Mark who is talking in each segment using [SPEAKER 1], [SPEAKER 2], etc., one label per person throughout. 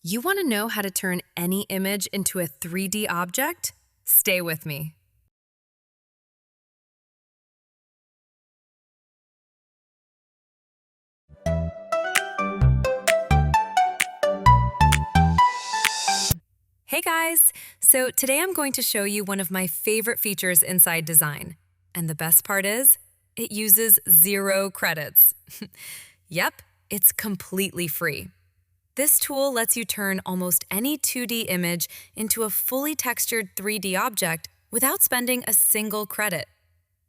[SPEAKER 1] You want to know how to turn any image into a 3D object? Stay with me. Hey guys! So today I'm going to show you one of my favorite features inside Dzine. And the best part is, it uses 0 credits. Yep, it's completely free. This tool lets you turn almost any 2D image into a fully textured 3D object without spending a single credit.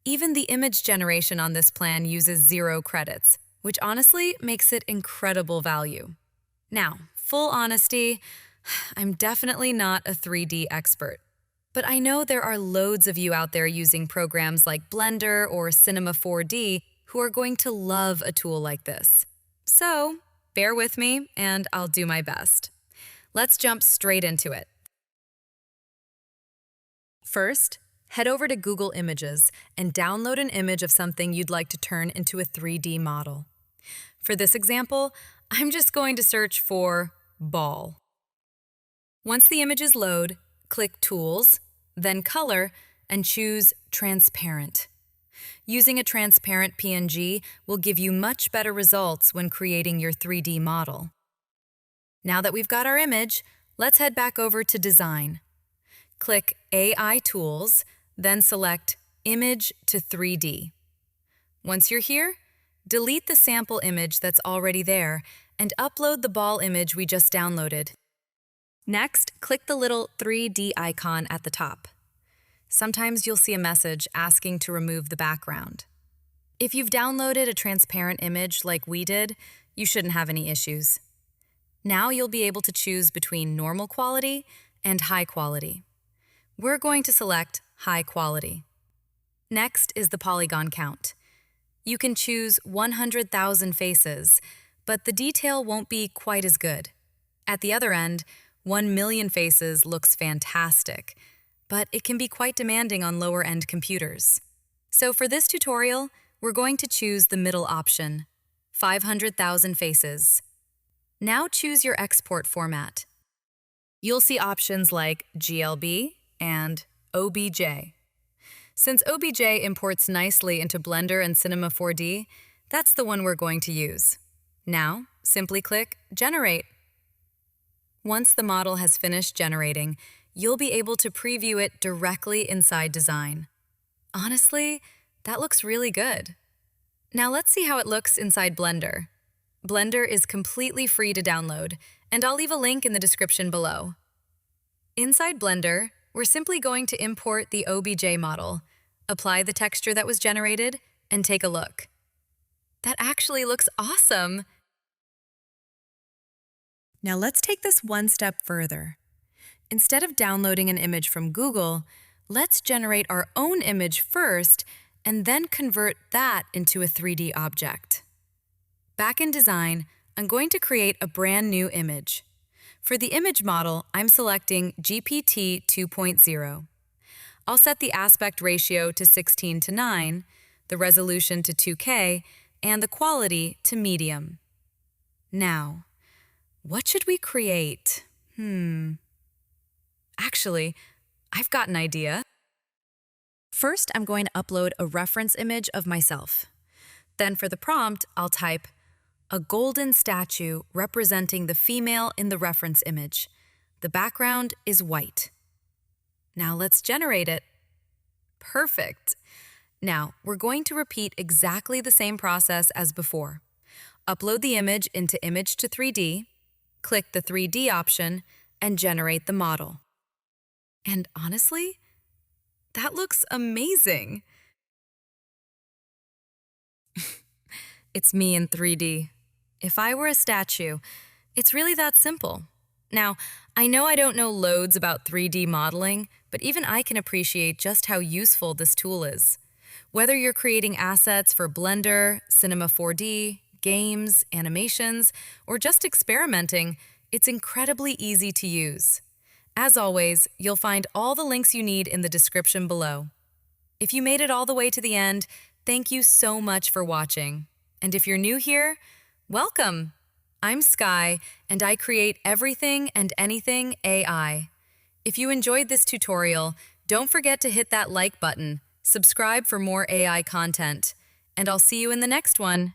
[SPEAKER 1] Even the image generation on this plan uses 0 credits, which honestly makes it incredible value. Now, full honesty, I'm definitely not a 3D expert. But I know there are loads of you out there using programs like Blender or Cinema 4D who are going to love a tool like this. So, bear with me and I'll do my best. Let's jump straight into it. First, head over to Google Images and download an image of something you'd like to turn into a 3D model. For this example, I'm just going to search for ball. Once the images load, click Tools, then Color, and choose Transparent. Using a transparent PNG will give you much better results when creating your 3D model. Now that we've got our image, let's head back over to Design. Click AI Tools, then select Image to 3D. Once you're here, delete the sample image that's already there and upload the ball image we just downloaded. Next, click the little 3D icon at the top. Sometimes you'll see a message asking to remove the background. If you've downloaded a transparent image like we did, you shouldn't have any issues. Now you'll be able to choose between normal quality and high quality. We're going to select high quality. Next is the polygon count. You can choose 100,000 faces, but the detail won't be quite as good. At the other end, 1 million faces looks fantastic, but it can be quite demanding on lower-end computers. So for this tutorial, we're going to choose the middle option, 500,000 faces. Now choose your export format. You'll see options like GLB and OBJ. Since OBJ imports nicely into Blender and Cinema 4D, that's the one we're going to use. Now, simply click Generate. Once the model has finished generating, you'll be able to preview it directly inside Dzine. Honestly, that looks really good. Now let's see how it looks inside Blender. Blender is completely free to download, and I'll leave a link in the description below. Inside Blender, we're simply going to import the OBJ model, apply the texture that was generated, and take a look. That actually looks awesome! Now let's take this one step further. Instead of downloading an image from Google, let's generate our own image first and then convert that into a 3D object. Back in Dzine, I'm going to create a brand new image. For the image model, I'm selecting GPT 2.0. I'll set the aspect ratio to 16:9, the resolution to 2K, and the quality to medium. Now, what should we create? Actually, I've got an idea. First, I'm going to upload a reference image of myself. Then for the prompt, I'll type, a golden statue representing the female in the reference image. The background is white. Now let's generate it. Perfect. Now, we're going to repeat exactly the same process as before. Upload the image into Image to 3D, click the 3D option, and generate the model. And honestly, that looks amazing. It's me in 3D. If I were a statue, it's really that simple. Now, I know I don't know loads about 3D modeling, but even I can appreciate just how useful this tool is. Whether you're creating assets for Blender, Cinema 4D, games, animations, or just experimenting, it's incredibly easy to use. As always, you'll find all the links you need in the description below. If you made it all the way to the end, thank you so much for watching. And if you're new here, welcome! I'm Sky, and I create everything and anything AI. If you enjoyed this tutorial, don't forget to hit that like button, subscribe for more AI content, and I'll see you in the next one.